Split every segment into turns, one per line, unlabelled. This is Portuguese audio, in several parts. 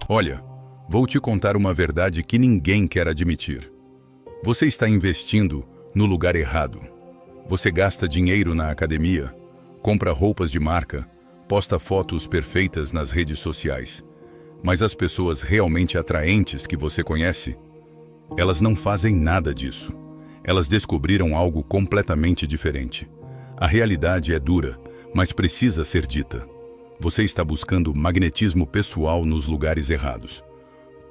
Olha, vou te contar uma verdade que ninguém quer admitir. Você está investindo no lugar errado. Você gasta dinheiro na academia, compra roupas de marca, posta fotos perfeitas nas redes sociais. Mas as pessoas realmente atraentes que você conhece, elas não fazem nada disso. Elas descobriram algo completamente diferente. A realidade é dura, mas precisa ser dita. Você está buscando magnetismo pessoal nos lugares errados.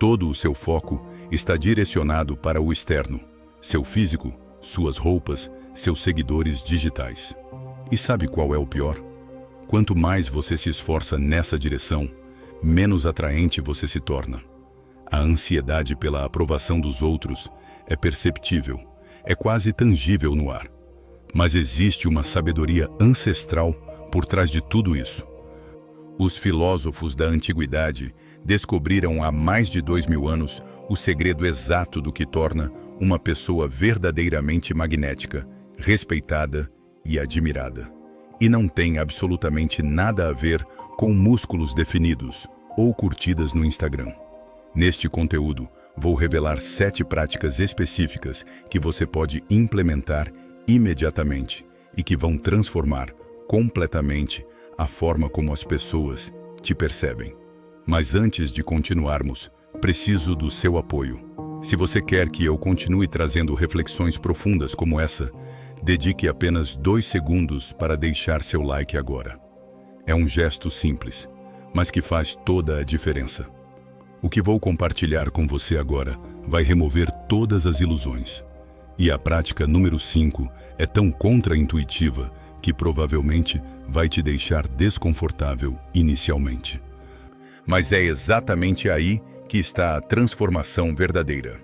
Todo o seu foco está direcionado para o externo, seu físico, suas roupas, seus seguidores digitais. E sabe qual é o pior? Quanto mais você se esforça nessa direção, menos atraente você se torna. A ansiedade pela aprovação dos outros é perceptível, é quase tangível no ar. Mas existe uma sabedoria ancestral por trás de tudo isso. Os filósofos da antiguidade descobriram há mais de 2000 anos o segredo exato do que torna uma pessoa verdadeiramente magnética, respeitada e admirada. E não tem absolutamente nada a ver com músculos definidos ou curtidas no Instagram. Neste conteúdo, vou revelar 7 práticas específicas que você pode implementar imediatamente e que vão transformar completamente a forma como as pessoas te percebem. Mas antes de continuarmos, preciso do seu apoio. Se você quer que eu continue trazendo reflexões profundas como essa, dedique apenas 2 segundos para deixar seu like agora. É um gesto simples, mas que faz toda a diferença. O que vou compartilhar com você agora vai remover todas as ilusões. E a prática número 5 é tão contraintuitiva que provavelmente vai te deixar desconfortável inicialmente. Mas é exatamente aí que está a transformação verdadeira.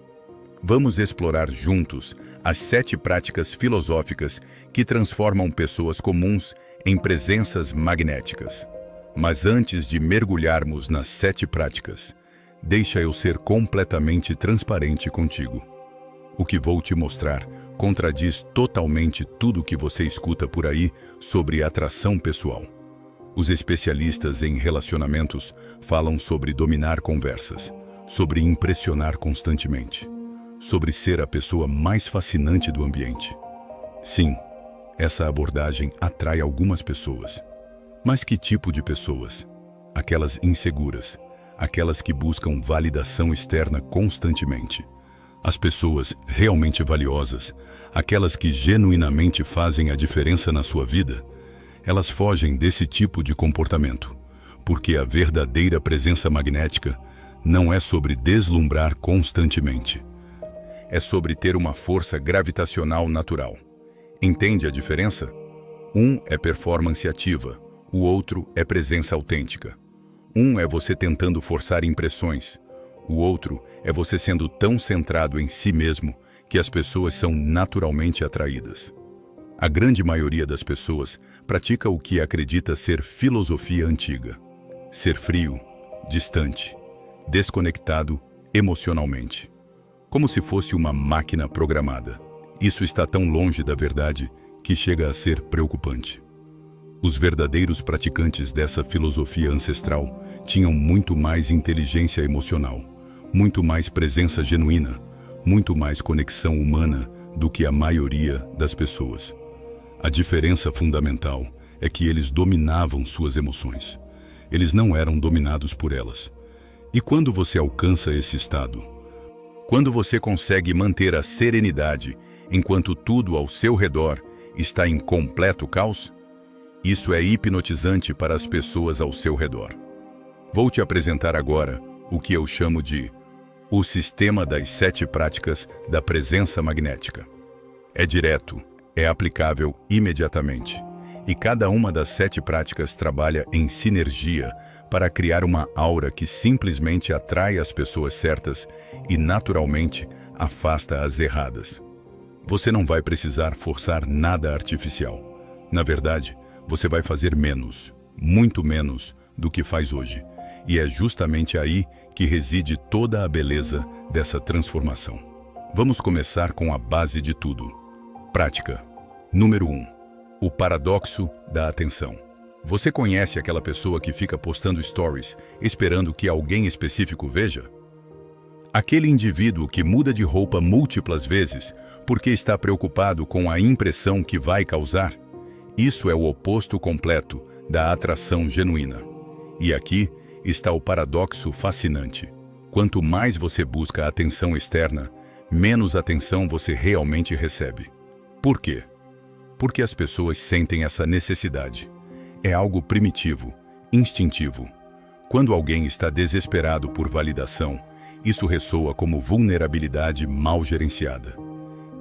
Vamos explorar juntos as 7 práticas filosóficas que transformam pessoas comuns em presenças magnéticas. Mas antes de mergulharmos nas 7 práticas, deixa eu ser completamente transparente contigo. O que vou te mostrar contradiz totalmente tudo o que você escuta por aí sobre atração pessoal. Os especialistas em relacionamentos falam sobre dominar conversas, sobre impressionar constantemente, sobre ser a pessoa mais fascinante do ambiente. Sim, essa abordagem atrai algumas pessoas. Mas que tipo de pessoas? Aquelas inseguras, aquelas que buscam validação externa constantemente. As pessoas realmente valiosas, aquelas que genuinamente fazem a diferença na sua vida, elas fogem desse tipo de comportamento, porque a verdadeira presença magnética não é sobre deslumbrar constantemente. É sobre ter uma força gravitacional natural. Entende a diferença? Um é performance ativa, o outro é presença autêntica. Um é você tentando forçar impressões, o outro é você sendo tão centrado em si mesmo que as pessoas são naturalmente atraídas. A grande maioria das pessoas pratica o que acredita ser filosofia antiga. Ser frio, distante, desconectado emocionalmente. Como se fosse uma máquina programada. Isso está tão longe da verdade que chega a ser preocupante. Os verdadeiros praticantes dessa filosofia ancestral tinham muito mais inteligência emocional, muito mais presença genuína, muito mais conexão humana do que a maioria das pessoas. A diferença fundamental é que eles dominavam suas emoções. Eles não eram dominados por elas. E quando você alcança esse estado, quando você consegue manter a serenidade enquanto tudo ao seu redor está em completo caos, isso é hipnotizante para as pessoas ao seu redor. Vou te apresentar agora o que eu chamo de o sistema das 7 práticas da presença magnética. É direto, é aplicável imediatamente. E cada uma das 7 práticas trabalha em sinergia para criar uma aura que simplesmente atrai as pessoas certas e, naturalmente, afasta as erradas. Você não vai precisar forçar nada artificial. Na verdade, você vai fazer menos, muito menos, do que faz hoje. E é justamente aí que reside toda a beleza dessa transformação. Vamos começar com a base de tudo. Prática. Número 1. O paradoxo da atenção. Você conhece aquela pessoa que fica postando stories, esperando que alguém específico veja? Aquele indivíduo que muda de roupa múltiplas vezes porque está preocupado com a impressão que vai causar? Isso é o oposto completo da atração genuína. E aqui está o paradoxo fascinante. Quanto mais você busca atenção externa, menos atenção você realmente recebe. Por quê? Porque as pessoas sentem essa necessidade. É algo primitivo, instintivo. Quando alguém está desesperado por validação, isso ressoa como vulnerabilidade mal gerenciada.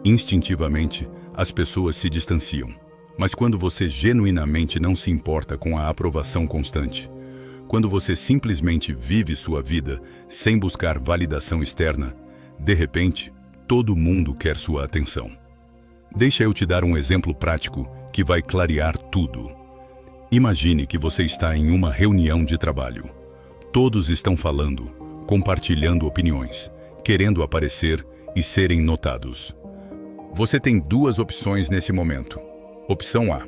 Instintivamente, as pessoas se distanciam. Mas quando você genuinamente não se importa com a aprovação constante, quando você simplesmente vive sua vida sem buscar validação externa, de repente, todo mundo quer sua atenção. Deixa eu te dar um exemplo prático que vai clarear tudo. Imagine que você está em uma reunião de trabalho. Todos estão falando, compartilhando opiniões, querendo aparecer e serem notados. Você tem duas opções nesse momento. Opção A.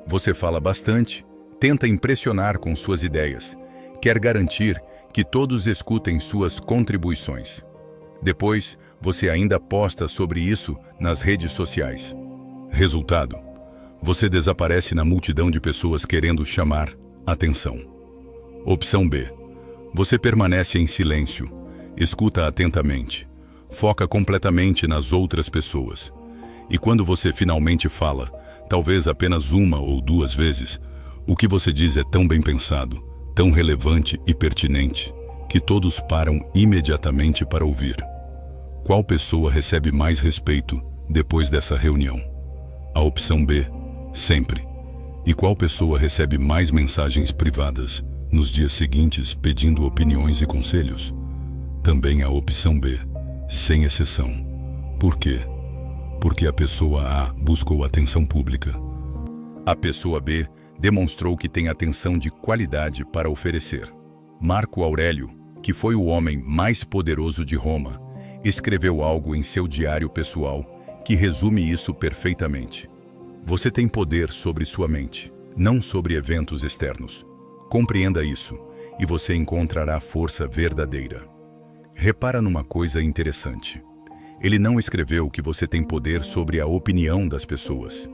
Você fala bastante, tenta impressionar com suas ideias, quer garantir que todos escutem suas contribuições. Depois, você ainda posta sobre isso nas redes sociais. Resultado: você desaparece na multidão de pessoas querendo chamar atenção. Opção B. Você permanece em silêncio, escuta atentamente, foca completamente nas outras pessoas. E quando você finalmente fala, talvez apenas uma ou duas vezes, o que você diz é tão bem pensado, tão relevante e pertinente, que todos param imediatamente para ouvir. Qual pessoa recebe mais respeito depois dessa reunião? A opção B, sempre. E qual pessoa recebe mais mensagens privadas nos dias seguintes pedindo opiniões e conselhos? Também a opção B, sem exceção. Por quê? Porque a pessoa A buscou atenção pública. A pessoa B demonstrou que tem atenção de qualidade para oferecer. Marco Aurélio, que foi o homem mais poderoso de Roma, escreveu algo em seu diário pessoal que resume isso perfeitamente. Você tem poder sobre sua mente, não sobre eventos externos. Compreenda isso, e você encontrará força verdadeira. Repara numa coisa interessante. Ele não escreveu que você tem poder sobre a opinião das pessoas.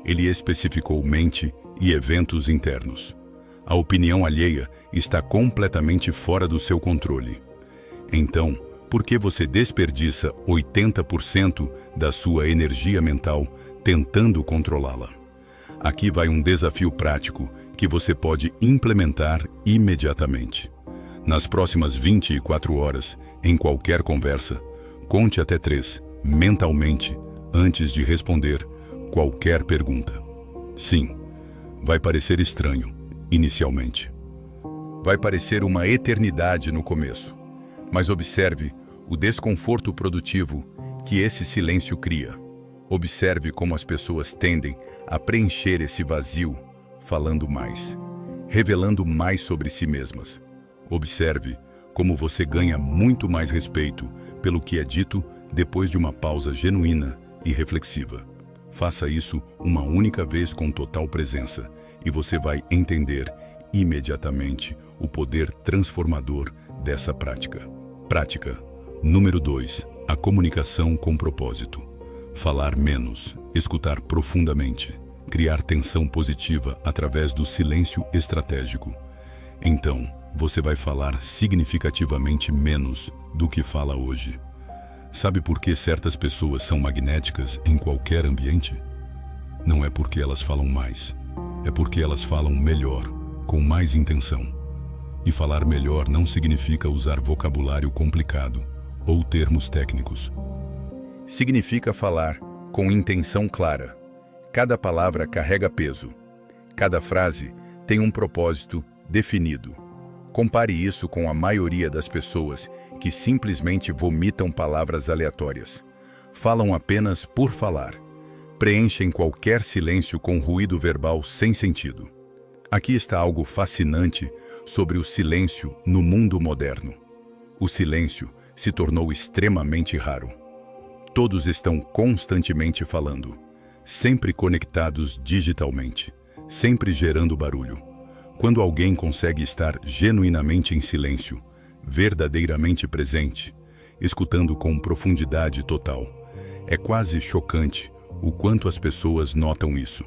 Ele especificou mente e eventos internos. A opinião alheia está completamente fora do seu controle. Então, por que você desperdiça 80% da sua energia mental tentando controlá-la? Aqui vai um desafio prático que você pode implementar imediatamente. Nas próximas 24 horas, em qualquer conversa, conte até 3, mentalmente, antes de responder qualquer pergunta. Sim, vai parecer estranho, inicialmente. Vai parecer uma eternidade no começo, mas observe o desconforto produtivo que esse silêncio cria. Observe como as pessoas tendem a preencher esse vazio, falando mais, revelando mais sobre si mesmas. Observe como você ganha muito mais respeito pelo que é dito depois de uma pausa genuína e reflexiva. Faça isso uma única vez com total presença e você vai entender imediatamente o poder transformador dessa prática. Prática número 2. A comunicação com propósito. Falar menos, escutar profundamente, criar tensão positiva através do silêncio estratégico. Então, você vai falar significativamente menos do que fala hoje. Sabe por que certas pessoas são magnéticas em qualquer ambiente? Não é porque elas falam mais, é porque elas falam melhor, com mais intenção. E falar melhor não significa usar vocabulário complicado ou termos técnicos. Significa falar com intenção clara. Cada palavra carrega peso. Cada frase tem um propósito definido. Compare isso com a maioria das pessoas que simplesmente vomitam palavras aleatórias. Falam apenas por falar. Preenchem qualquer silêncio com ruído verbal sem sentido. Aqui está algo fascinante sobre o silêncio no mundo moderno. O silêncio se tornou extremamente raro. Todos estão constantemente falando, sempre conectados digitalmente, sempre gerando barulho. Quando alguém consegue estar genuinamente em silêncio, verdadeiramente presente, escutando com profundidade total, é quase chocante o quanto as pessoas notam isso.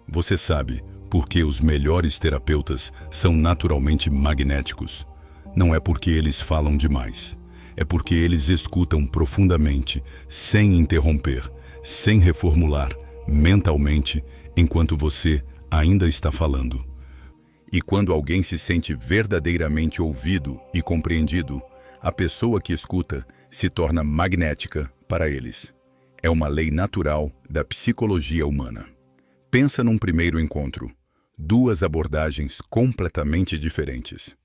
Você sabe por que os melhores terapeutas são naturalmente magnéticos? Não é porque eles falam demais. É porque eles escutam profundamente, sem interromper, sem reformular, mentalmente, enquanto você ainda está falando. E quando alguém se sente verdadeiramente ouvido e compreendido, a pessoa que escuta se torna magnética para eles. É uma lei natural da psicologia humana. Pensa num primeiro encontro. Duas abordagens completamente diferentes.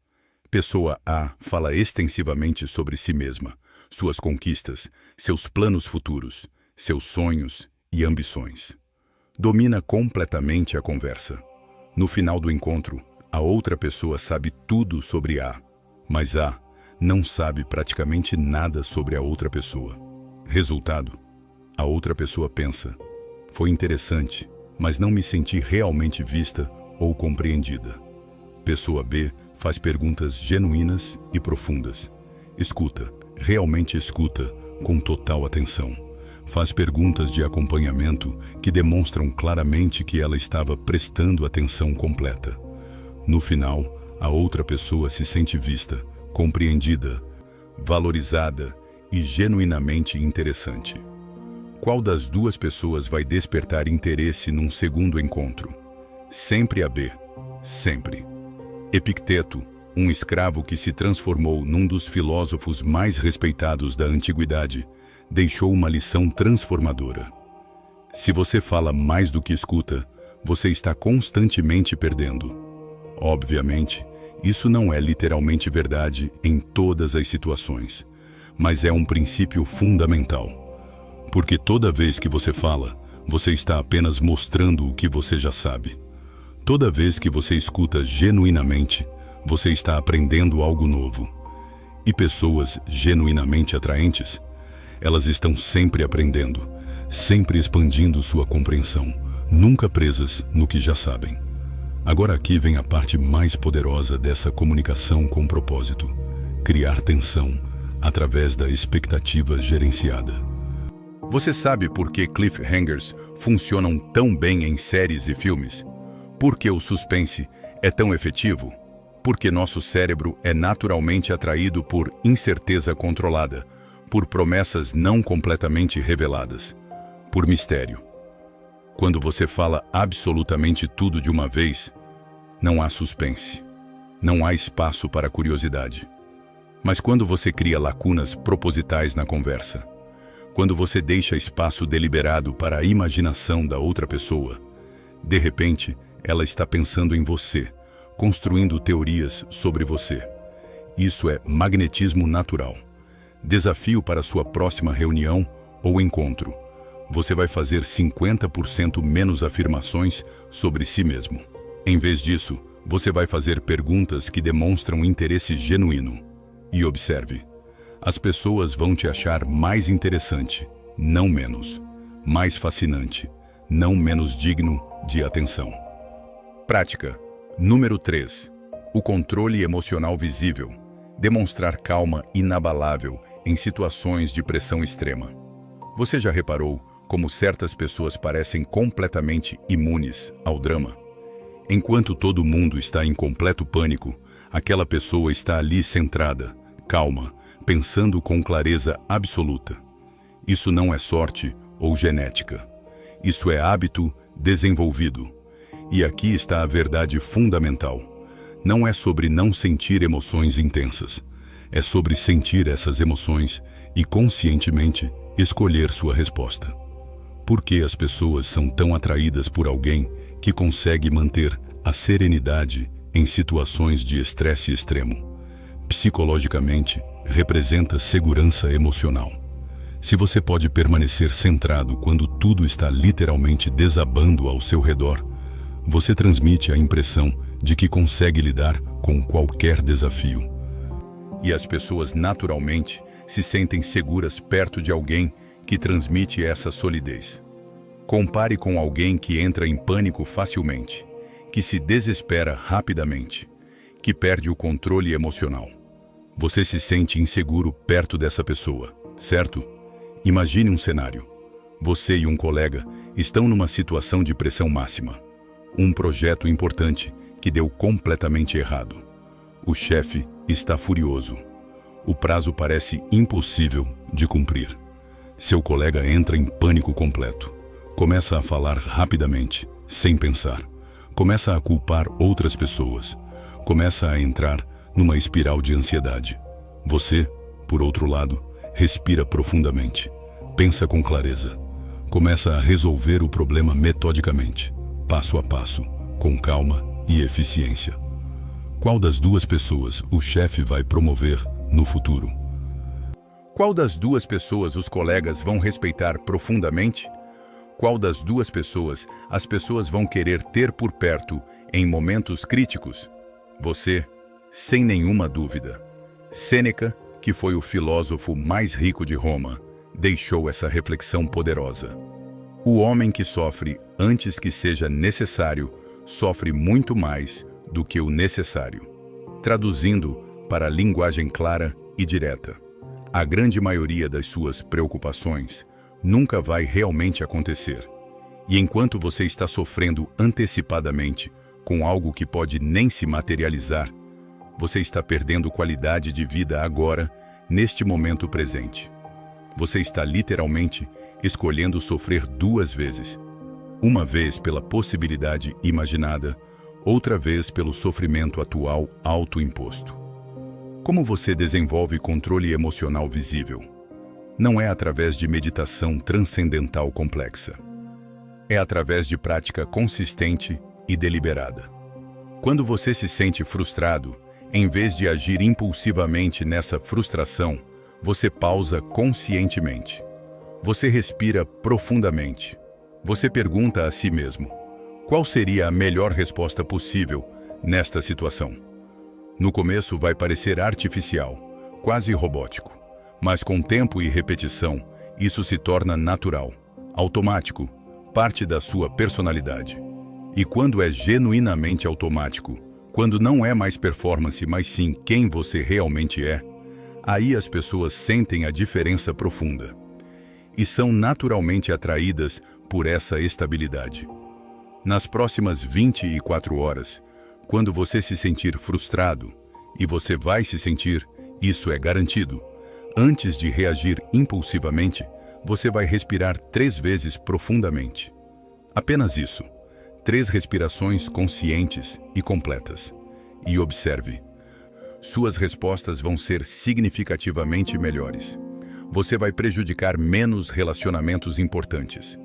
Pessoa A fala extensivamente sobre si mesma, suas conquistas, seus planos futuros, seus sonhos e ambições. Domina completamente a conversa. No final do encontro, a outra pessoa sabe tudo sobre A, mas A não sabe praticamente nada sobre a outra pessoa. Resultado: a outra pessoa pensa: foi interessante, mas não me senti realmente vista ou compreendida. Pessoa B faz perguntas genuínas e profundas. Escuta, realmente escuta, com total atenção. Faz perguntas de acompanhamento que demonstram claramente que ela estava prestando atenção completa. No final, a outra pessoa se sente vista, compreendida, valorizada e genuinamente interessante. Qual das duas pessoas vai despertar interesse num segundo encontro? Sempre a B. Sempre. Epicteto, um escravo que se transformou num dos filósofos mais respeitados da antiguidade, deixou uma lição transformadora. Se você fala mais do que escuta, você está constantemente perdendo. Obviamente, isso não é literalmente verdade em todas as situações, mas é um princípio fundamental. Porque toda vez que você fala, você está apenas mostrando o que você já sabe. Toda vez que você escuta genuinamente, você está aprendendo algo novo. E pessoas genuinamente atraentes, elas estão sempre aprendendo, sempre expandindo sua compreensão, nunca presas no que já sabem. Agora aqui vem a parte mais poderosa dessa comunicação com propósito: criar tensão através da expectativa gerenciada. Você sabe por que cliffhangers funcionam tão bem em séries e filmes? Por que o suspense é tão efetivo? Porque nosso cérebro é naturalmente atraído por incerteza controlada, por promessas não completamente reveladas, por mistério. Quando você fala absolutamente tudo de uma vez, não há suspense, não há espaço para curiosidade. Mas quando você cria lacunas propositais na conversa, quando você deixa espaço deliberado para a imaginação da outra pessoa, de repente, ela está pensando em você, construindo teorias sobre você. Isso é magnetismo natural. Desafio para sua próxima reunião ou encontro: você vai fazer 50% menos afirmações sobre si mesmo. Em vez disso, você vai fazer perguntas que demonstram interesse genuíno. E observe, as pessoas vão te achar mais interessante, não menos, mais fascinante, não menos digno de atenção. Prática número 3. O controle emocional visível. Demonstrar calma inabalável em situações de pressão extrema. Você já reparou como certas pessoas parecem completamente imunes ao drama? Enquanto todo mundo está em completo pânico, aquela pessoa está ali centrada, calma, pensando com clareza absoluta. Isso não é sorte ou genética. Isso é hábito desenvolvido. E aqui está a verdade fundamental. Não é sobre não sentir emoções intensas. É sobre sentir essas emoções e, conscientemente, escolher sua resposta. Por que as pessoas são tão atraídas por alguém que consegue manter a serenidade em situações de estresse extremo? Psicologicamente, representa segurança emocional. Se você pode permanecer centrado quando tudo está literalmente desabando ao seu redor, você transmite a impressão de que consegue lidar com qualquer desafio. E as pessoas naturalmente se sentem seguras perto de alguém que transmite essa solidez. Compare com alguém que entra em pânico facilmente. que se desespera rapidamente, que perde o controle emocional. Você se sente inseguro perto dessa pessoa, certo? Imagine um cenário. Você e um colega estão numa situação de pressão máxima. Um projeto importante que deu completamente errado. O chefe está furioso. O prazo parece impossível de cumprir. Seu colega entra em pânico completo. Começa a falar rapidamente, sem pensar. Começa a culpar outras pessoas. Começa a entrar numa espiral de ansiedade. Você, por outro lado, respira profundamente. Pensa com clareza. Começa a resolver o problema metodicamente, passo a passo, com calma e eficiência. Qual das duas pessoas o chefe vai promover no futuro? Qual das duas pessoas os colegas vão respeitar profundamente? Qual das duas pessoas as pessoas vão querer ter por perto em momentos críticos? Você, sem nenhuma dúvida. Sêneca, que foi o filósofo mais rico de Roma, deixou essa reflexão poderosa. O homem que sofre antes que seja necessário, sofre muito mais do que o necessário. Traduzindo para a linguagem clara e direta, a grande maioria das suas preocupações nunca vai realmente acontecer. E enquanto você está sofrendo antecipadamente com algo que pode nem se materializar, você está perdendo qualidade de vida agora, neste momento presente. Você está literalmente escolhendo sofrer duas vezes. Uma vez pela possibilidade imaginada, outra vez pelo sofrimento atual autoimposto. Como você desenvolve controle emocional visível? Não é através de meditação transcendental complexa. É através de prática consistente e deliberada. Quando você se sente frustrado, em vez de agir impulsivamente nessa frustração, você pausa conscientemente. Você respira profundamente. Você pergunta a si mesmo: qual seria a melhor resposta possível nesta situação? No começo vai parecer artificial, quase robótico, mas com tempo e repetição, isso se torna natural, automático, parte da sua personalidade. E quando é genuinamente automático, quando não é mais performance, mas sim quem você realmente é, aí as pessoas sentem a diferença profunda e são naturalmente atraídas por essa estabilidade. Nas próximas 24 horas, quando você se sentir frustrado, e você vai se sentir, isso é garantido, antes de reagir impulsivamente, você vai respirar 3 vezes profundamente. Apenas isso. 3 respirações conscientes e completas. E observe. Suas respostas vão ser significativamente melhores. Você vai prejudicar menos relacionamentos importantes.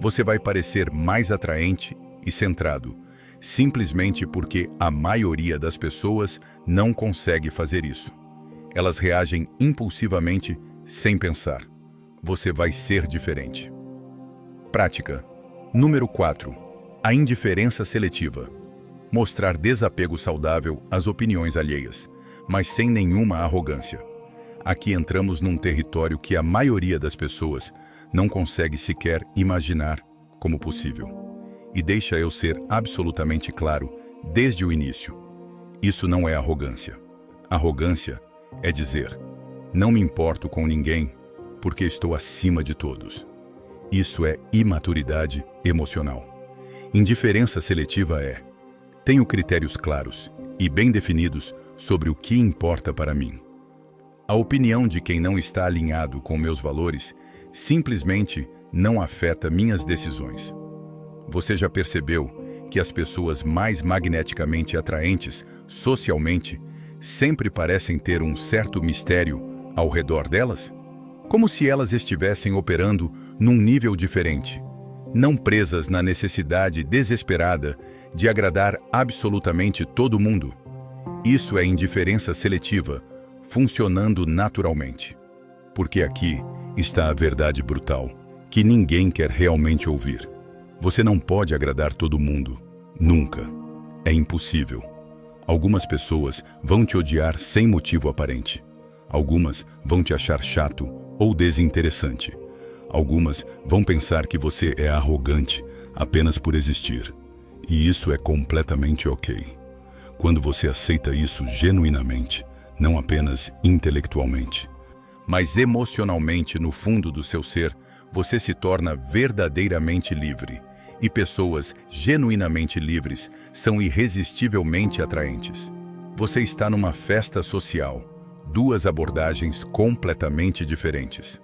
Você vai parecer mais atraente e centrado, simplesmente porque a maioria das pessoas não consegue fazer isso. Elas reagem impulsivamente, sem pensar. Você vai ser diferente. Prática. Número 4. A indiferença seletiva. Mostrar desapego saudável às opiniões alheias, mas sem nenhuma arrogância. Aqui entramos num território que a maioria das pessoas não consegue sequer imaginar como possível. E deixa eu ser absolutamente claro desde o início. Isso não é arrogância. Arrogância é dizer: não me importo com ninguém porque estou acima de todos. Isso é imaturidade emocional. Indiferença seletiva é: tenho critérios claros e bem definidos sobre o que importa para mim. A opinião de quem não está alinhado com meus valores simplesmente não afeta minhas decisões. Você já percebeu que as pessoas mais magneticamente atraentes socialmente sempre parecem ter um certo mistério ao redor delas? Como se elas estivessem operando num nível diferente, não presas na necessidade desesperada de agradar absolutamente todo mundo. Isso é indiferença seletiva, funcionando naturalmente. Porque aqui está a verdade brutal, que ninguém quer realmente ouvir. Você não pode agradar todo mundo, nunca. É impossível. Algumas pessoas vão te odiar sem motivo aparente. Algumas vão te achar chato ou desinteressante. Algumas vão pensar que você é arrogante apenas por existir. E isso é completamente ok. Quando você aceita isso genuinamente, não apenas intelectualmente, mas emocionalmente no fundo do seu ser, você se torna verdadeiramente livre. E pessoas genuinamente livres são irresistivelmente atraentes. Você está numa festa social, duas abordagens completamente diferentes.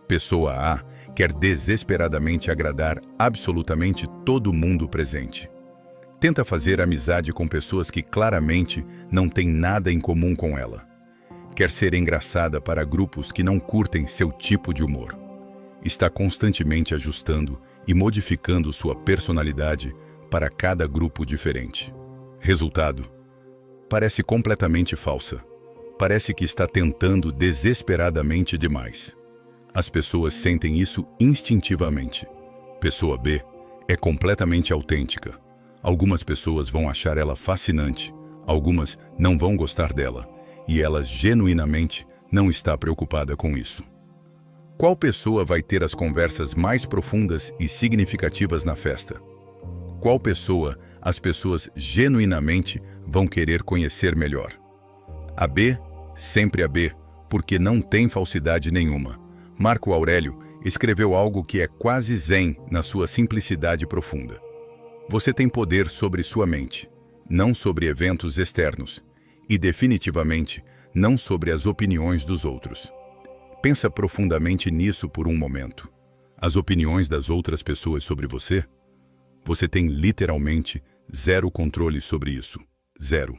Pessoa A quer desesperadamente agradar absolutamente todo mundo presente. Tenta fazer amizade com pessoas que claramente não têm nada em comum com ela. Quer ser engraçada para grupos que não curtem seu tipo de humor. Está constantemente ajustando e modificando sua personalidade para cada grupo diferente. Resultado: parece completamente falsa. Parece que está tentando desesperadamente demais. As pessoas sentem isso instintivamente. Pessoa B é completamente autêntica. Algumas pessoas vão achar ela fascinante, algumas não vão gostar dela, e ela genuinamente não está preocupada com isso. Qual pessoa vai ter as conversas mais profundas e significativas na festa? Qual pessoa as pessoas genuinamente vão querer conhecer melhor? A B? Sempre a B, porque não tem falsidade nenhuma. Marco Aurélio escreveu algo que é quase zen na sua simplicidade profunda. Você tem poder sobre sua mente, não sobre eventos externos, e definitivamente não sobre as opiniões dos outros. Pensa profundamente nisso por um momento. As opiniões das outras pessoas sobre você? Você tem literalmente zero controle sobre isso. Zero.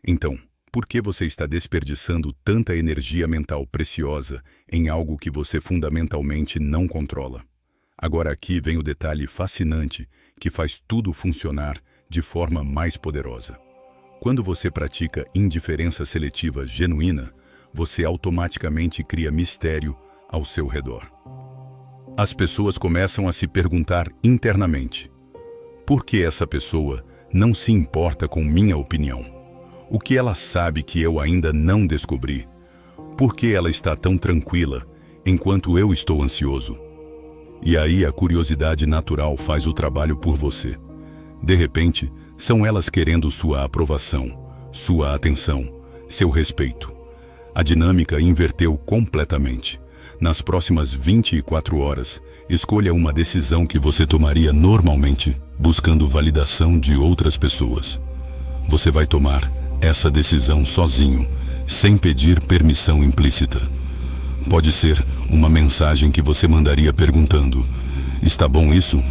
Então, por que você está desperdiçando tanta energia mental preciosa em algo que você fundamentalmente não controla? Agora aqui vem o detalhe fascinante que faz tudo funcionar de forma mais poderosa. Quando você pratica indiferença seletiva genuína, você automaticamente cria mistério ao seu redor. As pessoas começam a se perguntar internamente: por que essa pessoa não se importa com minha opinião? O que ela sabe que eu ainda não descobri? Por que ela está tão tranquila enquanto eu estou ansioso? E aí a curiosidade natural faz o trabalho por você. De repente, são elas querendo sua aprovação, sua atenção, seu respeito. A dinâmica inverteu completamente. Nas próximas 24 horas, escolha uma decisão que você tomaria normalmente, buscando validação de outras pessoas. Você vai tomar essa decisão sozinho, sem pedir permissão implícita. Pode ser uma mensagem que você mandaria perguntando: está bom isso?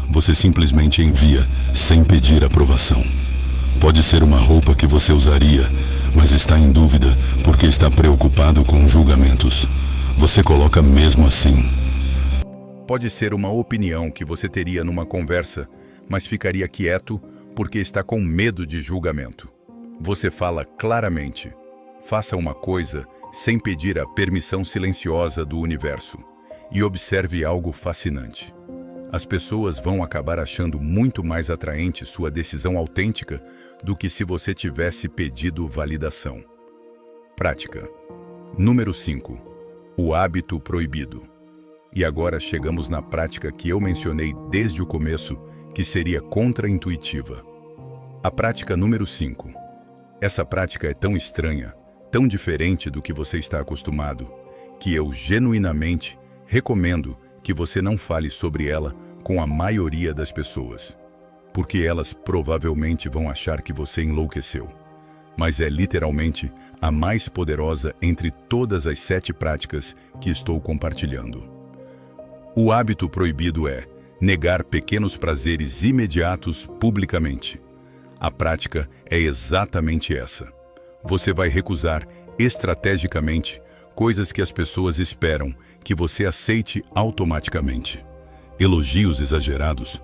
Você simplesmente envia, sem pedir aprovação. Pode ser uma roupa que você usaria, mas está em dúvida porque está preocupado com julgamentos. Você coloca mesmo assim. Pode ser uma opinião que você teria numa conversa, mas ficaria quieto porque está com medo de julgamento. Você fala claramente: faça uma coisa sem pedir a permissão silenciosa do universo. E observe algo fascinante. As pessoas vão acabar achando muito mais atraente sua decisão autêntica do que se você tivesse pedido validação. Prática. Número 5. O hábito proibido. E agora chegamos na prática que eu mencionei desde o começo, que seria contraintuitiva. A prática número 5. Essa prática é tão estranha, tão diferente do que você está acostumado, que eu genuinamente recomendo que você não fale sobre ela com a maioria das pessoas, porque elas provavelmente vão achar que você enlouqueceu. Mas é literalmente a mais poderosa entre todas as 7 práticas que estou compartilhando. O hábito proibido é negar pequenos prazeres imediatos publicamente. A prática é exatamente essa. Você vai recusar estrategicamente coisas que as pessoas esperam que você aceite automaticamente. Elogios exagerados.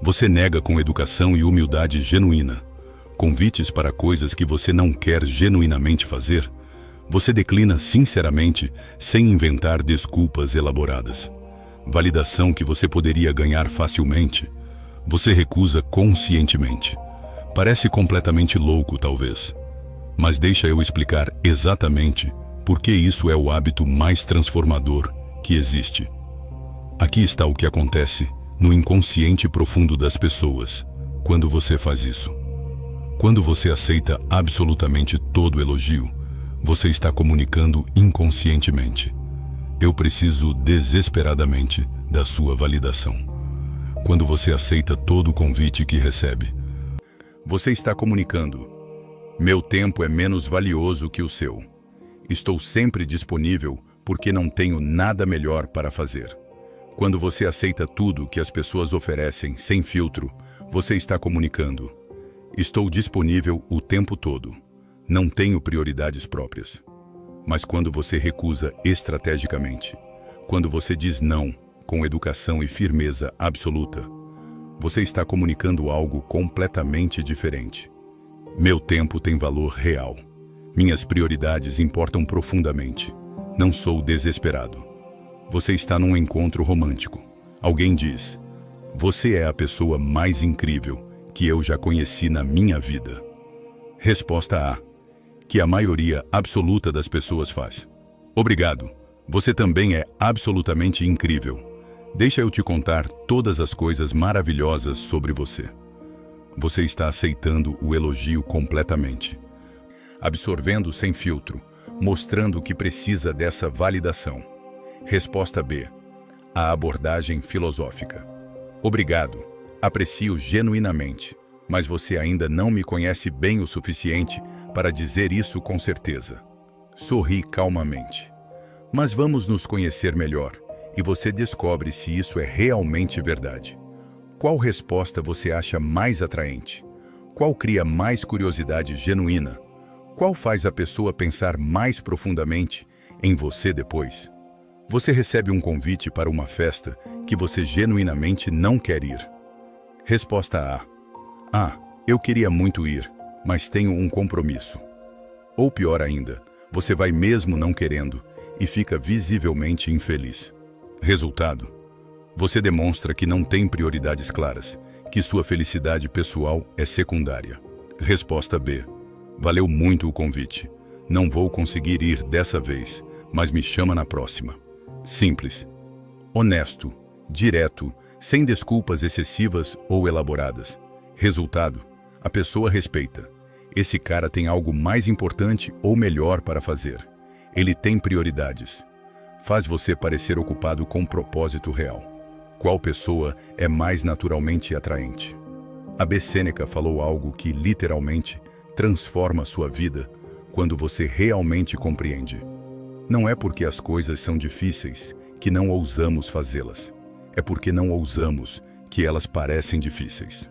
Você nega com educação e humildade genuína. Convites para coisas que você não quer genuinamente fazer. Você declina sinceramente, sem inventar desculpas elaboradas. Validação que você poderia ganhar facilmente. Você recusa conscientemente. Parece completamente louco, talvez. Mas deixa eu explicar exatamente por que isso é o hábito mais transformador que existe. Aqui está o que acontece no inconsciente profundo das pessoas, Quando você faz isso, quando você aceita absolutamente todo elogio, você está comunicando inconscientemente: eu preciso desesperadamente da sua validação. Quando você aceita todo o convite que recebe, você está comunicando: meu tempo é menos valioso que o seu. Estou sempre disponível porque não tenho nada melhor para fazer. Quando você aceita tudo que as pessoas oferecem sem filtro, você está comunicando: estou disponível o tempo todo. Não tenho prioridades próprias. Mas quando você recusa estrategicamente, quando você diz não com educação e firmeza absoluta, você está comunicando algo completamente diferente. Meu tempo tem valor real. Minhas prioridades importam profundamente. Não sou desesperado. Você está num encontro romântico. Alguém diz: você é a pessoa mais incrível que eu já conheci na minha vida. Resposta A, que a maioria absoluta das pessoas faz: obrigado, você também é absolutamente incrível. Deixa eu te contar todas as coisas maravilhosas sobre você. Você está aceitando o elogio completamente, absorvendo sem filtro, mostrando que precisa dessa validação. Resposta B, a abordagem filosófica: obrigado, aprecio genuinamente, mas você ainda não me conhece bem o suficiente para dizer isso com certeza. Sorri calmamente. Mas vamos nos conhecer melhor e você descobre se isso é realmente verdade. Qual resposta você acha mais atraente? Qual cria mais curiosidade genuína? Qual faz a pessoa pensar mais profundamente em você depois? Você recebe um convite para uma festa que você genuinamente não quer ir. Resposta A: ah, eu queria muito ir, mas tenho um compromisso. Ou pior ainda, você vai mesmo não querendo e fica visivelmente infeliz. Resultado: você demonstra que não tem prioridades claras, que sua felicidade pessoal é secundária. Resposta B: valeu muito o convite. Não vou conseguir ir dessa vez, mas me chama na próxima. Simples. Honesto, direto, sem desculpas excessivas ou elaboradas. Resultado: a pessoa respeita. Esse cara tem algo mais importante ou melhor para fazer. Ele tem prioridades. Faz você parecer ocupado com um propósito real. Qual pessoa é mais naturalmente atraente? A B. Sêneca falou algo que literalmente transforma sua vida quando você realmente compreende. Não é porque as coisas são difíceis que não ousamos fazê-las. É porque não ousamos que elas parecem difíceis.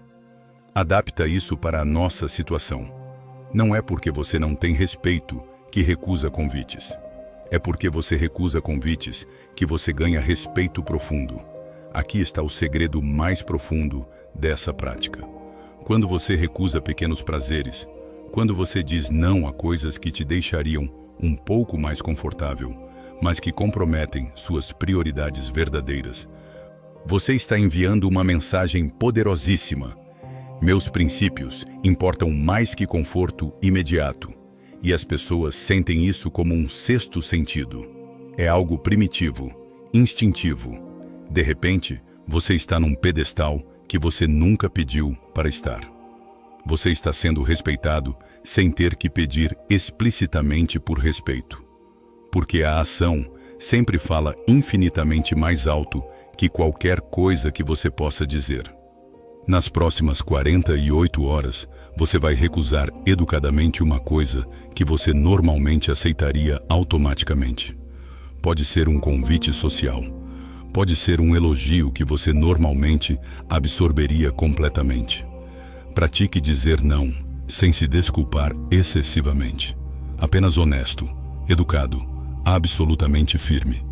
Adapta isso para a nossa situação. Não é porque você não tem respeito que recusa convites. É porque você recusa convites que você ganha respeito profundo. Aqui está o segredo mais profundo dessa prática. Quando você recusa pequenos prazeres, quando você diz não a coisas que te deixariam um pouco mais confortável, mas que comprometem suas prioridades verdadeiras, você está enviando uma mensagem poderosíssima. Meus princípios importam mais que conforto imediato. E as pessoas sentem isso como um sexto sentido. É algo primitivo, instintivo. De repente, você está num pedestal que você nunca pediu para estar. Você está sendo respeitado sem ter que pedir explicitamente por respeito. Porque a ação sempre fala infinitamente mais alto que qualquer coisa que você possa dizer. Nas próximas 48 horas, você vai recusar educadamente uma coisa que você normalmente aceitaria automaticamente. Pode ser um convite social. Pode ser um elogio que você normalmente absorveria completamente. Pratique dizer não, sem se desculpar excessivamente. Apenas honesto, educado, absolutamente firme.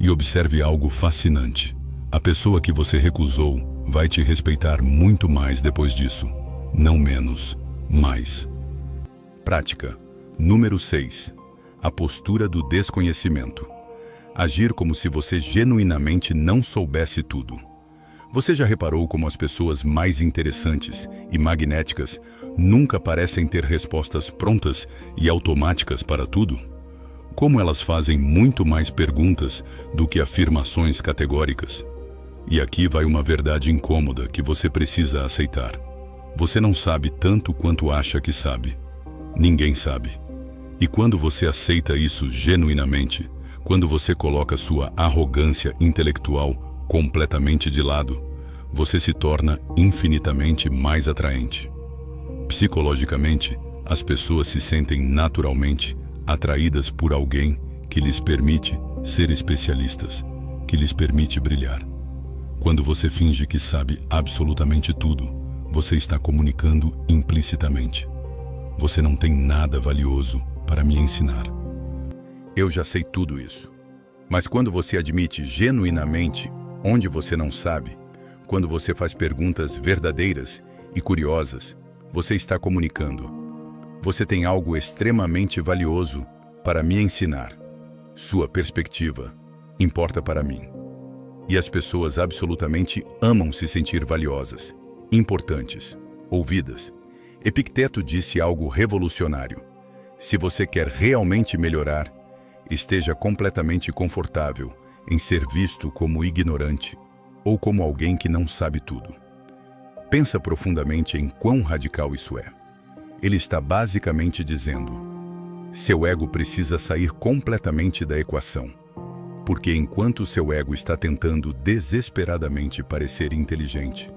E observe algo fascinante. A pessoa que você recusou vai te respeitar muito mais depois disso. Não menos, mais. Prática. Número 6. A postura do desconhecimento. Agir como se você genuinamente não soubesse tudo. Você já reparou como as pessoas mais interessantes e magnéticas nunca parecem ter respostas prontas e automáticas para tudo? Como elas fazem muito mais perguntas do que afirmações categóricas? E aqui vai uma verdade incômoda que você precisa aceitar. Você não sabe tanto quanto acha que sabe. Ninguém sabe. E quando você aceita isso genuinamente, quando você coloca sua arrogância intelectual completamente de lado, você se torna infinitamente mais atraente. Psicologicamente, as pessoas se sentem naturalmente atraídas por alguém que lhes permite ser especialistas, que lhes permite brilhar. Quando você finge que sabe absolutamente tudo, você está comunicando implicitamente: você não tem nada valioso para me ensinar. Eu já sei tudo isso. Mas quando você admite genuinamente onde você não sabe, quando você faz perguntas verdadeiras e curiosas, você está comunicando: você tem algo extremamente valioso para me ensinar. Sua perspectiva importa para mim. E as pessoas absolutamente amam se sentir valiosas, importantes, ouvidas. Epicteto disse algo revolucionário: se você quer realmente melhorar, esteja completamente confortável em ser visto como ignorante ou como alguém que não sabe tudo. Pensa profundamente em quão radical isso é. Ele está basicamente dizendo: seu ego precisa sair completamente da equação. Porque enquanto seu ego está tentando desesperadamente parecer inteligente,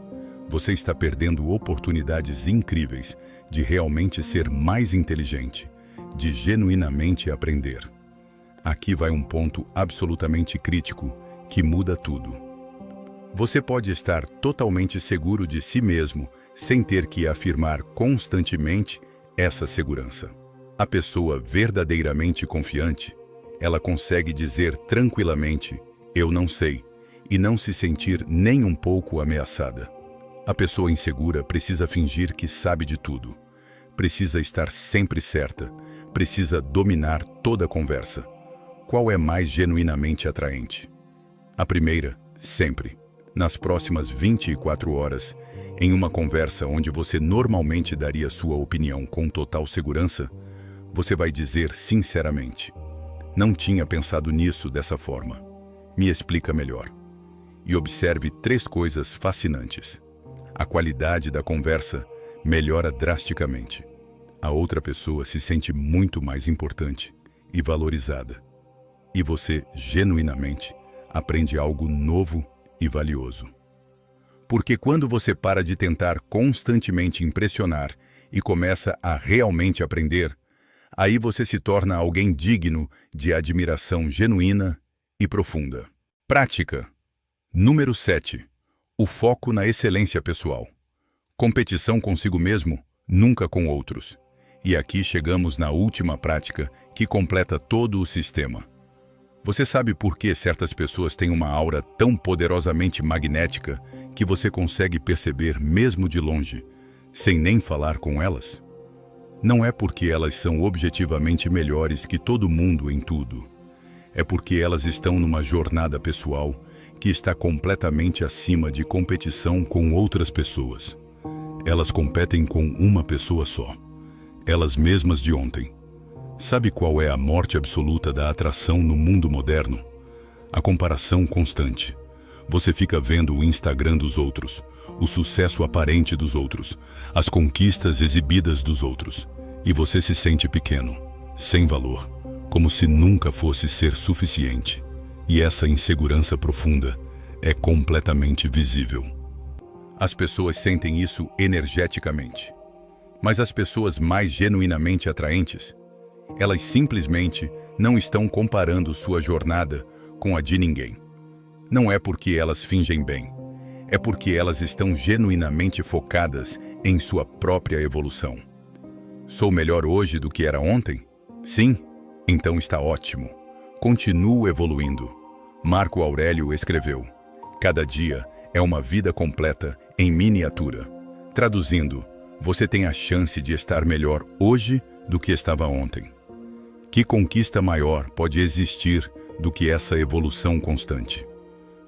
você está perdendo oportunidades incríveis de realmente ser mais inteligente, de genuinamente aprender. Aqui vai um ponto absolutamente crítico que muda tudo. Você pode estar totalmente seguro de si mesmo sem ter que afirmar constantemente essa segurança. A pessoa verdadeiramente confiante, ela consegue dizer tranquilamente: eu não sei, e não se sentir nem um pouco ameaçada. A pessoa insegura precisa fingir que sabe de tudo. Precisa estar sempre certa. Precisa dominar toda a conversa. Qual é mais genuinamente atraente? A primeira, sempre. Nas próximas 24 horas, em uma conversa onde você normalmente daria sua opinião com total segurança, você vai dizer sinceramente: não tinha pensado nisso dessa forma. Me explica melhor. E observe 3 coisas fascinantes. A qualidade da conversa melhora drasticamente. A outra pessoa se sente muito mais importante e valorizada. E você, genuinamente, aprende algo novo e valioso. Porque quando você para de tentar constantemente impressionar e começa a realmente aprender, aí você se torna alguém digno de admiração genuína e profunda. Prática. Número 7. O foco na excelência pessoal. Competição consigo mesmo, nunca com outros. E aqui chegamos na última prática que completa todo o sistema. Você sabe por que certas pessoas têm uma aura tão poderosamente magnética que você consegue perceber mesmo de longe, sem nem falar com elas? Não é porque elas são objetivamente melhores que todo mundo em tudo. É porque elas estão numa jornada pessoal que está completamente acima de competição com outras pessoas. Elas competem com uma pessoa só, elas mesmas de ontem. Sabe qual é a morte absoluta da atração no mundo moderno? A comparação constante. Você fica vendo o Instagram dos outros, o sucesso aparente dos outros, as conquistas exibidas dos outros, e você se sente pequeno, sem valor, como se nunca fosse ser suficiente. E essa insegurança profunda é completamente visível. As pessoas sentem isso energeticamente. Mas as pessoas mais genuinamente atraentes, elas simplesmente não estão comparando sua jornada com a de ninguém. Não é porque elas fingem bem, é porque elas estão genuinamente focadas em sua própria evolução. Sou melhor hoje do que era ontem? Sim? Então está ótimo. Continuo evoluindo. Marco Aurélio escreveu: cada dia é uma vida completa em miniatura. Traduzindo, você tem a chance de estar melhor hoje do que estava ontem. Que conquista maior pode existir do que essa evolução constante?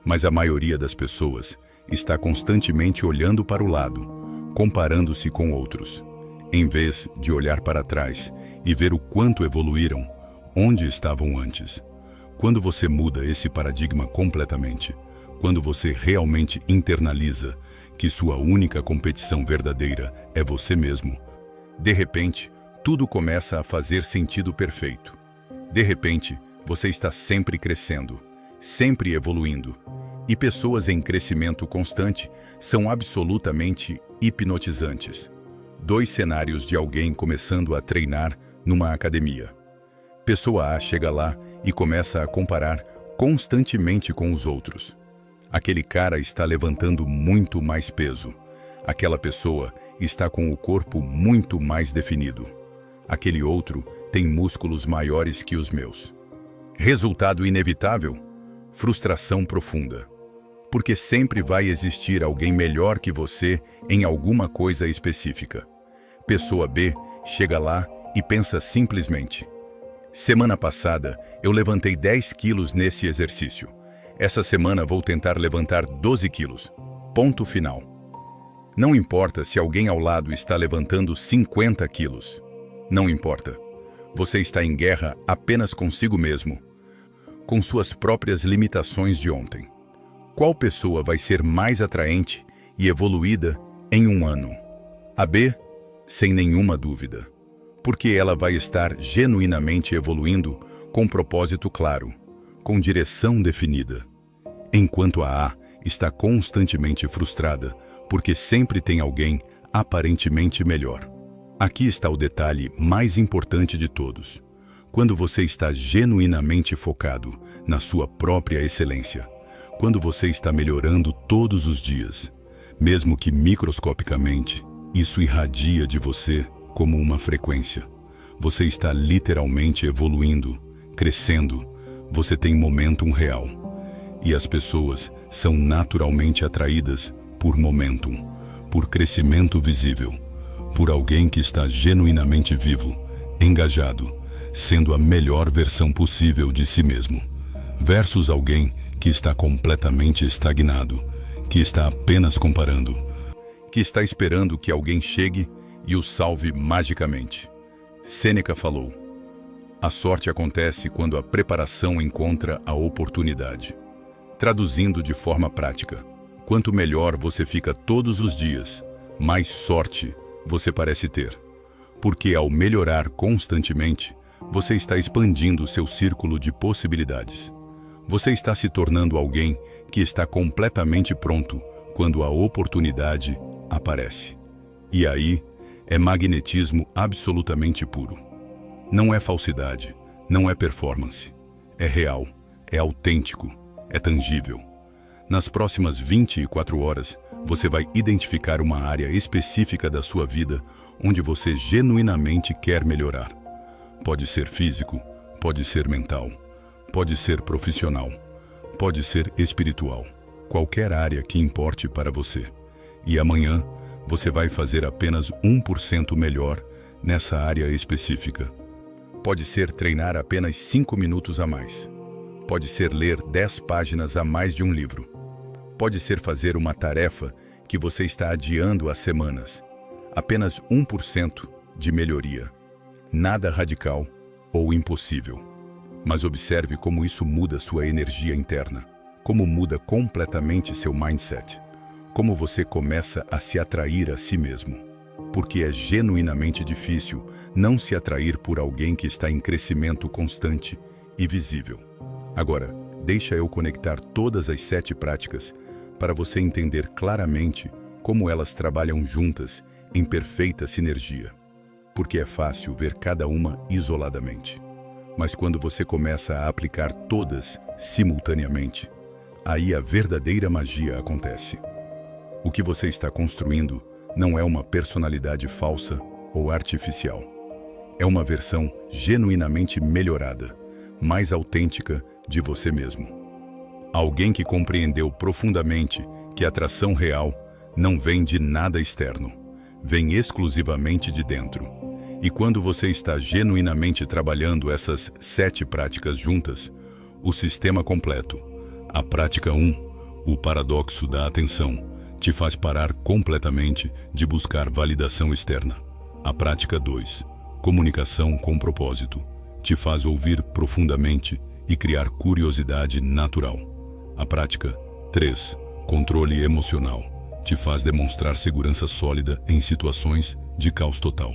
Mas a maioria das pessoas está constantemente olhando para o lado, comparando-se com outros, em vez de olhar para trás e ver o quanto evoluíram, onde estavam antes. Quando você muda esse paradigma completamente, quando você realmente internaliza que sua única competição verdadeira é você mesmo, de repente, tudo começa a fazer sentido perfeito. De repente, você está sempre crescendo, sempre evoluindo. E pessoas em crescimento constante são absolutamente hipnotizantes. 2 cenários de alguém começando a treinar numa academia. Pessoa A chega lá e começa a comparar constantemente com os outros. Aquele cara está levantando muito mais peso. Aquela pessoa está com o corpo muito mais definido. Aquele outro tem músculos maiores que os meus. Resultado inevitável? Frustração profunda. Porque sempre vai existir alguém melhor que você em alguma coisa específica. Pessoa B chega lá e pensa simplesmente: semana passada eu levantei 10 quilos nesse exercício. Essa semana vou tentar levantar 12 quilos. Ponto final. Não importa se alguém ao lado está levantando 50 quilos. Não importa. Você está em guerra apenas consigo mesmo, com suas próprias limitações de ontem. Qual pessoa vai ser mais atraente e evoluída em um ano? A B, sem nenhuma dúvida. Porque ela vai estar genuinamente evoluindo com propósito claro, com direção definida. Enquanto a A está constantemente frustrada, porque sempre tem alguém aparentemente melhor. Aqui está o detalhe mais importante de todos. Quando você está genuinamente focado na sua própria excelência, quando você está melhorando todos os dias, mesmo que microscopicamente, isso irradia de você como uma frequência. Você está literalmente evoluindo, crescendo, você tem momentum real. E as pessoas são naturalmente atraídas por momentum, por crescimento visível, por alguém que está genuinamente vivo, engajado, sendo a melhor versão possível de si mesmo, versus alguém que está completamente estagnado, que está apenas comparando, que está esperando que alguém chegue e o salve magicamente. Sêneca falou: a sorte acontece quando a preparação encontra a oportunidade. Traduzindo de forma prática, quanto melhor você fica todos os dias, mais sorte você parece ter. Porque ao melhorar constantemente, você está expandindo seu círculo de possibilidades. Você está se tornando alguém que está completamente pronto quando a oportunidade aparece. E aí, é magnetismo absolutamente puro. Não é falsidade, não é performance. É real, é autêntico, é tangível. Nas próximas 24 horas, você vai identificar uma área específica da sua vida onde você genuinamente quer melhorar. Pode ser físico, pode ser mental, pode ser profissional, pode ser espiritual. Qualquer área que importe para você. E amanhã, você vai fazer apenas 1% melhor nessa área específica. Pode ser treinar apenas 5 minutos a mais. Pode ser ler 10 páginas a mais de um livro. Pode ser fazer uma tarefa que você está adiando há semanas. Apenas 1% de melhoria. Nada radical ou impossível. Mas observe como isso muda sua energia interna. Como muda completamente seu mindset. Como você começa a se atrair a si mesmo. Porque é genuinamente difícil não se atrair por alguém que está em crescimento constante e visível. Agora, deixa eu conectar todas as 7 práticas para você entender claramente como elas trabalham juntas em perfeita sinergia. Porque é fácil ver cada uma isoladamente. Mas quando você começa a aplicar todas simultaneamente, aí a verdadeira magia acontece. O que você está construindo não é uma personalidade falsa ou artificial. É uma versão genuinamente melhorada, mais autêntica de você mesmo. Alguém que compreendeu profundamente que a atração real não vem de nada externo, vem exclusivamente de dentro. E quando você está genuinamente trabalhando essas 7 práticas juntas, o sistema completo, a prática 1, o paradoxo da atenção, te faz parar completamente de buscar validação externa. A prática 2, comunicação com propósito, te faz ouvir profundamente e criar curiosidade natural. A prática 3, controle emocional, te faz demonstrar segurança sólida em situações de caos total.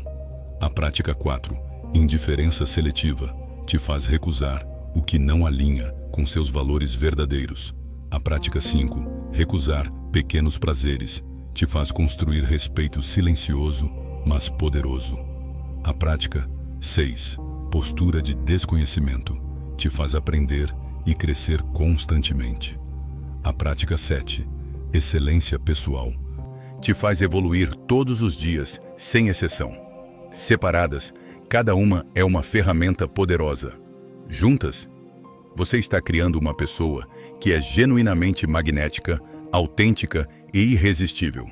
A prática 4, indiferença seletiva, te faz recusar o que não alinha com seus valores verdadeiros. A prática 5, recusar pequenos prazeres, te faz construir respeito silencioso, mas poderoso. A prática 6, postura de desconhecimento, te faz aprender e crescer constantemente. A prática 7, excelência pessoal, te faz evoluir todos os dias, sem exceção. Separadas, cada uma é uma ferramenta poderosa. Juntas, você está criando uma pessoa que é genuinamente magnética, autêntica e irresistível.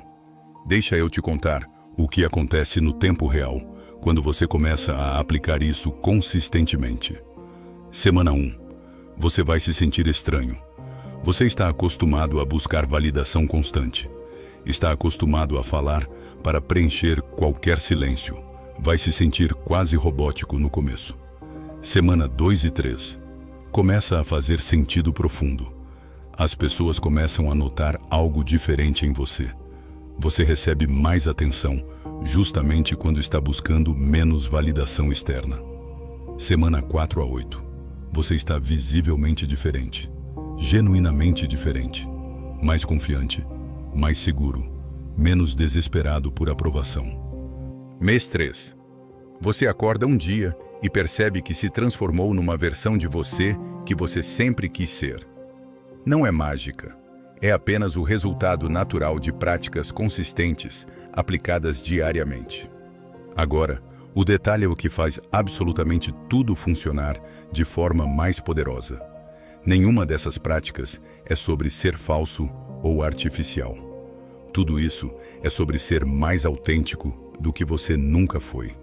Deixa eu te contar o que acontece no tempo real, quando você começa a aplicar isso consistentemente. Semana 1. Você vai se sentir estranho. Você está acostumado a buscar validação constante. Está acostumado a falar para preencher qualquer silêncio. Vai se sentir quase robótico no começo. Semana 2 e 3. Começa a fazer sentido profundo. As pessoas começam a notar algo diferente em você. Você recebe mais atenção, justamente quando está buscando menos validação externa. Semana 4 a 8. Você está visivelmente diferente, genuinamente diferente, mais confiante, mais seguro, menos desesperado por aprovação. Mês 3. Você acorda um dia e percebe que se transformou numa versão de você que você sempre quis ser. Não é mágica, é apenas o resultado natural de práticas consistentes aplicadas diariamente. Agora, o detalhe é o que faz absolutamente tudo funcionar de forma mais poderosa. Nenhuma dessas práticas é sobre ser falso ou artificial. Tudo isso é sobre ser mais autêntico do que você nunca foi.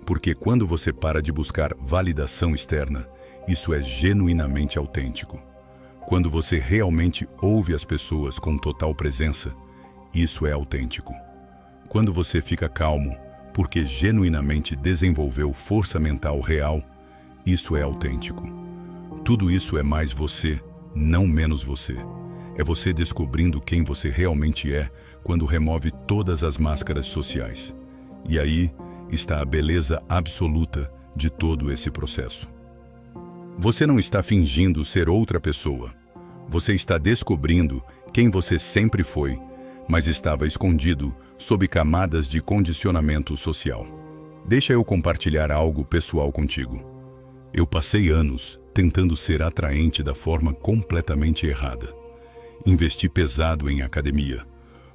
Porque quando você para de buscar validação externa, isso é genuinamente autêntico. Quando você realmente ouve as pessoas com total presença, isso é autêntico. Quando você fica calmo, porque genuinamente desenvolveu força mental real, isso é autêntico. Tudo isso é mais você, não menos você. É você descobrindo quem você realmente é quando remove todas as máscaras sociais. E aí está a beleza absoluta de todo esse processo. Você não está fingindo ser outra pessoa. Você está descobrindo quem você sempre foi, mas estava escondido sob camadas de condicionamento social. Deixa eu compartilhar algo pessoal contigo. Eu passei anos tentando ser atraente da forma completamente errada. Investi pesado em academia.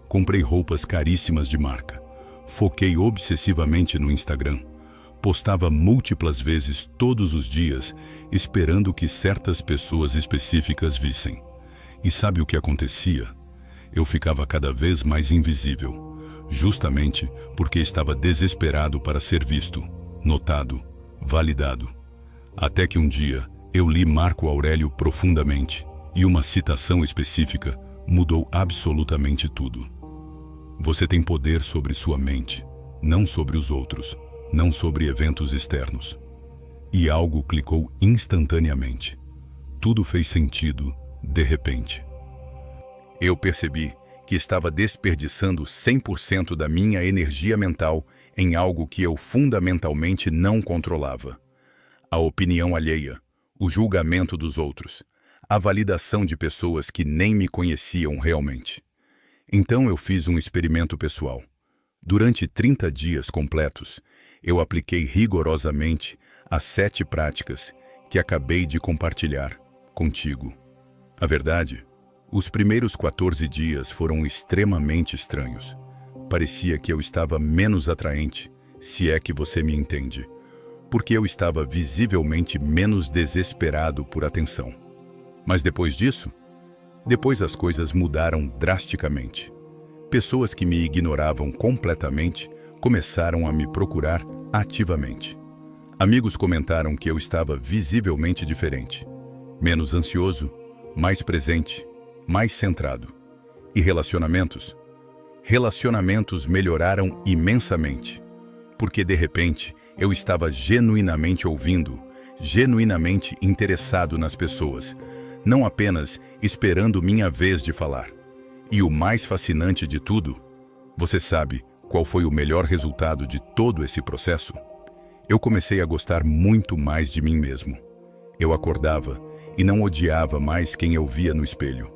Comprei roupas caríssimas de marca. Foquei obsessivamente no Instagram. Postava múltiplas vezes todos os dias, esperando que certas pessoas específicas vissem. E sabe o que acontecia? Eu ficava cada vez mais invisível, justamente porque estava desesperado para ser visto, notado, validado. Até que um dia eu li Marco Aurélio profundamente, e uma citação específica mudou absolutamente tudo. Você tem poder sobre sua mente, não sobre os outros, não sobre eventos externos. E algo clicou instantaneamente. Tudo fez sentido, de repente. Eu percebi que estava desperdiçando 100% da minha energia mental em algo que eu fundamentalmente não controlava. A opinião alheia, o julgamento dos outros, a validação de pessoas que nem me conheciam realmente. Então eu fiz um experimento pessoal. Durante 30 dias completos, eu apliquei rigorosamente as 7 práticas que acabei de compartilhar contigo. A verdade, os primeiros 14 dias foram extremamente estranhos. Parecia que eu estava menos atraente, se é que você me entende, porque eu estava visivelmente menos desesperado por atenção. Mas depois disso, depois as coisas mudaram drasticamente. Pessoas que me ignoravam completamente começaram a me procurar ativamente. Amigos comentaram que eu estava visivelmente diferente, menos ansioso, mais presente, mais centrado. E relacionamentos? Relacionamentos melhoraram imensamente, porque de repente eu estava genuinamente ouvindo, genuinamente interessado nas pessoas, não apenas esperando minha vez de falar. E o mais fascinante de tudo, você sabe qual foi o melhor resultado de todo esse processo? Eu comecei a gostar muito mais de mim mesmo. Eu acordava e não odiava mais quem eu via no espelho,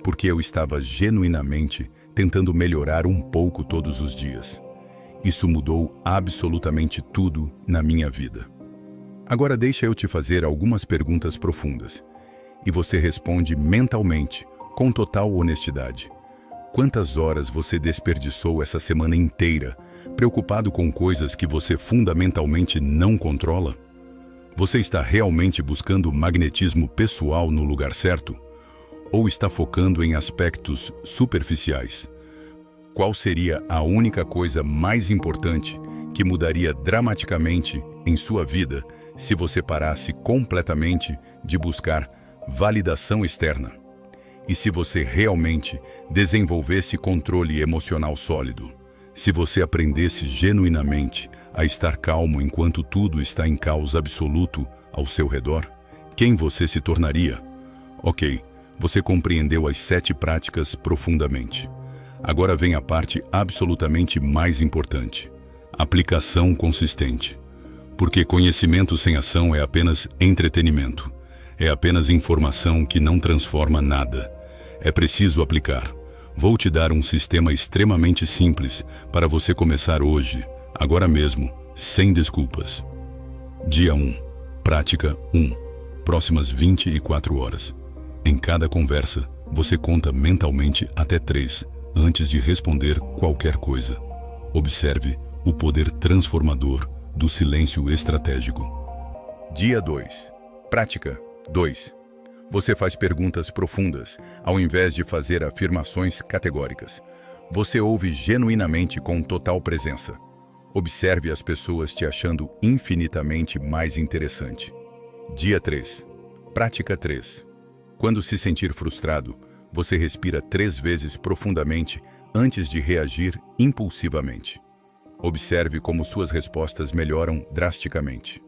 porque eu estava genuinamente tentando melhorar um pouco todos os dias. Isso mudou absolutamente tudo na minha vida. Agora deixa eu te fazer algumas perguntas profundas, e você responde mentalmente, com total honestidade. Quantas horas você desperdiçou essa semana inteira, preocupado com coisas que você fundamentalmente não controla? Você está realmente buscando magnetismo pessoal no lugar certo? Ou está focando em aspectos superficiais? Qual seria a única coisa mais importante que mudaria dramaticamente em sua vida se você parasse completamente de buscar validação externa? E se você realmente desenvolvesse controle emocional sólido? Se você aprendesse genuinamente a estar calmo enquanto tudo está em caos absoluto ao seu redor? Quem você se tornaria? Ok, você compreendeu as 7 práticas profundamente. Agora vem a parte absolutamente mais importante: aplicação consistente. Porque conhecimento sem ação é apenas entretenimento. É apenas informação que não transforma nada. É preciso aplicar. Vou te dar um sistema extremamente simples para você começar hoje, agora mesmo, sem desculpas. Dia 1. Prática 1. Próximas 24 horas. Em cada conversa, você conta mentalmente até 3 antes de responder qualquer coisa. Observe o poder transformador do silêncio estratégico. Dia 2. Prática 2. Você faz perguntas profundas, ao invés de fazer afirmações categóricas. Você ouve genuinamente com total presença. Observe as pessoas te achando infinitamente mais interessante. Dia 3. Prática 3. Quando se sentir frustrado, você respira 3 vezes profundamente antes de reagir impulsivamente. Observe como suas respostas melhoram drasticamente.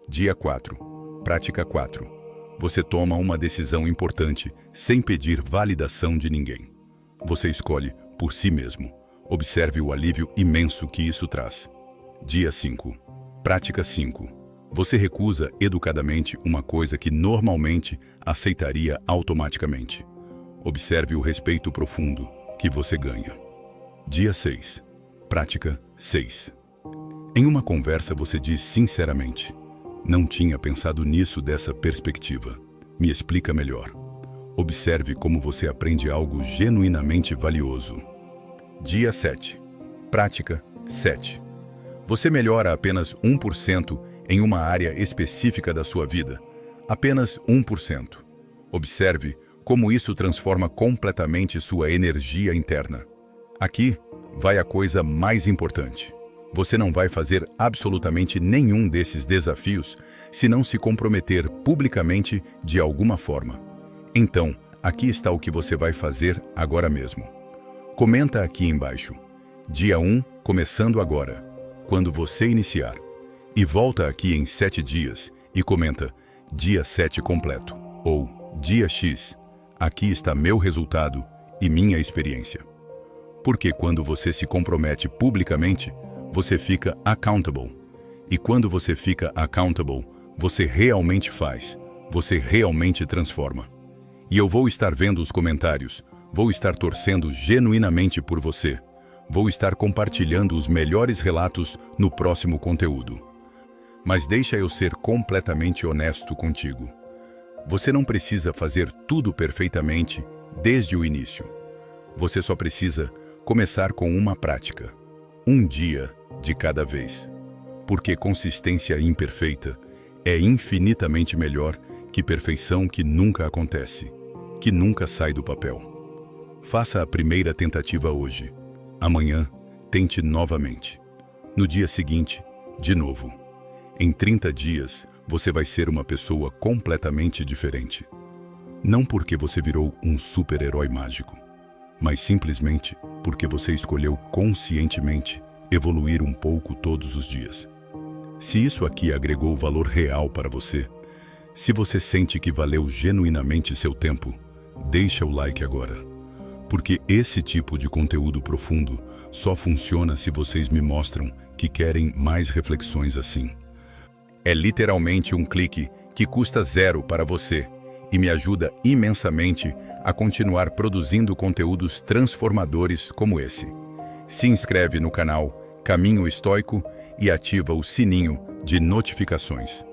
Dia 4. Prática 4. Você toma uma decisão importante sem pedir validação de ninguém. Você escolhe por si mesmo. Observe o alívio imenso que isso traz. Dia 5. Prática 5. Você recusa educadamente uma coisa que normalmente aceitaria automaticamente. Observe o respeito profundo que você ganha. Dia 6. Prática 6. Em uma conversa você diz sinceramente: não tinha pensado nisso dessa perspectiva. Me explica melhor. Observe como você aprende algo genuinamente valioso. Dia 7. Prática 7. Você melhora apenas 1% em uma área específica da sua vida. Apenas 1%. Observe como isso transforma completamente sua energia interna. Aqui vai a coisa mais importante. Você não vai fazer absolutamente nenhum desses desafios se não se comprometer publicamente de alguma forma. Então, aqui está o que você vai fazer agora mesmo. Comenta aqui embaixo. Dia 1, começando agora, quando você iniciar. E volta aqui em 7 dias e comenta dia 7 completo ou dia X. Aqui está meu resultado e minha experiência. Porque quando você se compromete publicamente, você fica accountable. E quando você fica accountable, você realmente faz. Você realmente transforma. E eu vou estar vendo os comentários. Vou estar torcendo genuinamente por você. Vou estar compartilhando os melhores relatos no próximo conteúdo. Mas deixa eu ser completamente honesto contigo. Você não precisa fazer tudo perfeitamente desde o início. Você só precisa começar com uma prática. Um dia de cada vez. Porque consistência imperfeita é infinitamente melhor que perfeição que nunca acontece, que nunca sai do papel. Faça a primeira tentativa hoje. Amanhã, tente novamente. No dia seguinte, de novo. Em 30 dias, você vai ser uma pessoa completamente diferente. Não porque você virou um super-herói mágico, mas simplesmente porque você escolheu conscientemente evoluir um pouco todos os dias. Se isso aqui agregou valor real para você, se você sente que valeu genuinamente seu tempo, deixa o like agora. Porque esse tipo de conteúdo profundo só funciona se vocês me mostram que querem mais reflexões assim. É literalmente um clique que custa zero para você e me ajuda imensamente a continuar produzindo conteúdos transformadores como esse. Se inscreve no canal Caminho Estoico e ativa o sininho de notificações,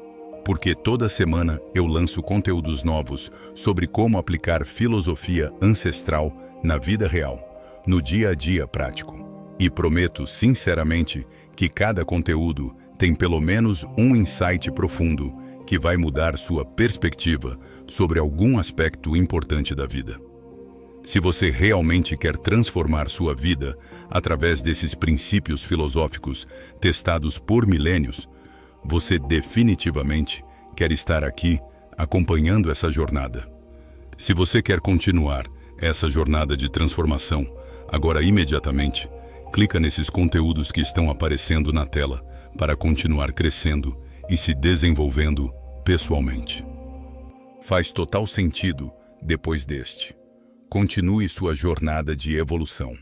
porque toda semana eu lanço conteúdos novos sobre como aplicar filosofia ancestral na vida real, no dia a dia prático. E prometo sinceramente que cada conteúdo tem pelo menos um insight profundo que vai mudar sua perspectiva sobre algum aspecto importante da vida. Se você realmente quer transformar sua vida através desses princípios filosóficos testados por milênios, você definitivamente quer estar aqui acompanhando essa jornada. Se você quer continuar essa jornada de transformação, agora imediatamente, clica nesses conteúdos que estão aparecendo na tela para continuar crescendo e se desenvolvendo pessoalmente. Faz total sentido depois deste. Continue sua jornada de evolução.